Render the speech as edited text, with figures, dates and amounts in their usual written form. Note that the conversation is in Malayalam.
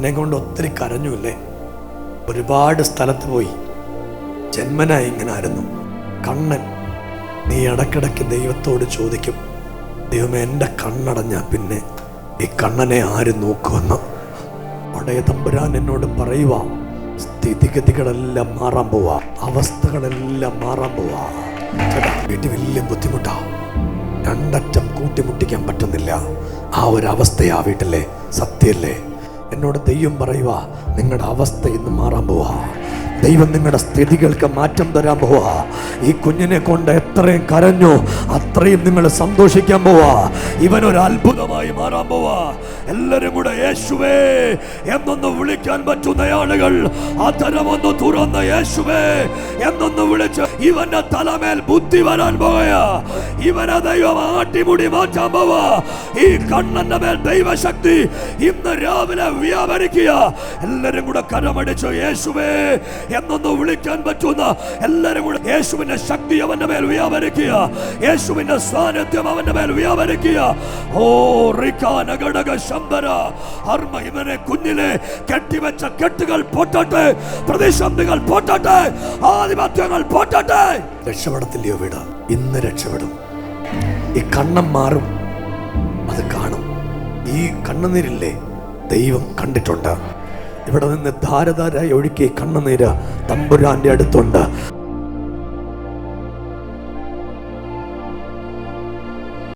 എന്നെ കൊണ്ട് ഒത്തിരി കരഞ്ഞുല്ലേ. ഒരുപാട് സ്ഥലത്ത് പോയി. ജന്മനായി ഇങ്ങനെ ആയിരുന്നു കണ്ണൻ. നീ ഇടയ്ക്കിടയ്ക്ക് ദൈവത്തോട് ചോദിക്കും, ദൈവമേ എൻ്റെ കണ്ണടഞ്ഞ പിന്നെ ഈ കണ്ണനെ ആര് നോക്കുമെന്ന്. ഉടയ തമ്പുരാൻ എന്നോട് പറയുക, സ്ഥിതിഗതികളെല്ലാം മാറാൻ പോവാ, അവസ്ഥകളെല്ലാം മാറാൻ പോവാ. ചേട്ടാ, വീട്ടിൽ വലിയ ബുദ്ധിമുട്ടാ, രണ്ടറ്റം കൂട്ടിമുട്ടിക്കാൻ പറ്റുന്നില്ല. ആ ഒരവസ്ഥയാ വീട്ടിലെ. സത്യല്ലേ? എന്നോട് ദൈവം പറയുക, നിങ്ങളുടെ അവസ്ഥ ഇന്ന് മാറാൻ പോവാ. ദൈവം നിങ്ങളുടെ സ്ഥിതികൾക്ക് മാറ്റം തരാൻ പോവാ. ഈ കുഞ്ഞിനെ കൊണ്ട് എത്രയും കരഞ്ഞു അത്രയും നിങ്ങൾ സന്തോഷിക്കാൻ പോവാ. ഇവനൊരു അത്ഭുതമായി മാറാൻ പോവാ. എല്ലാരും കൂടെ യേശുവേ എന്നൊന്ന് വിളിക്കാൻ പറ്റുന്ന ആളുകൾ അത്തരമൊന്ന് തുറന്ന് യേശുവേ എന്നൊന്ന് വിളിച്ച് ഇവന്റെ തലമേൽ ബുദ്ധി വരാൻ പോവുക. ഇവനെ ദൈവം ആട്ടിമുടി മാറ്റാൻ പോവാ. ഈ കണ്ണന്റെ മേൽ ദൈവശക്തി ഇന്ന് രാവിലെ വ്യാപരിക്കുക. എല്ലാരും കൂടെ കരമടിച്ചു യേശുവേ എന്നൊന്ന് വിളിക്കാൻ പറ്റുന്ന എല്ലാരും കൂടെ യേശുവിന്റെ ശക്തി അവന്റെ മേൽ വ്യാപരിക്കുക. യേശുവിന്റെ സാന്നിധ്യം അവന്റെ മേൽ വ്യാപരിക്കുക. ഓ റിക്കാന ഘടക ശംബര അർമ്മ. ഇവനെ കുഞ്ഞിലെ കെട്ടിവെച്ച കെട്ടുകൾ പൊട്ടട്ടെ, പ്രതിസന്ധികൾ പൊട്ടട്ടെ, ആധിപത്യങ്ങൾ പൊട്ടട്ടെ. രക്ഷപ്പെടത്തില്ലയോ വീട്? ഇന്ന് രക്ഷപ്പെടും. ഈ കണ്ണം മാറും, അത് കാണും. ഈ കണ്ണുനീരില്ലേ ദൈവം കണ്ടിട്ടുണ്ട്. ഇവിടെ നിന്ന് ധാരധാരായി ഒഴുക്കി കണ്ണുനീര് തമ്പുരാന്റെ അടുത്തുണ്ട്.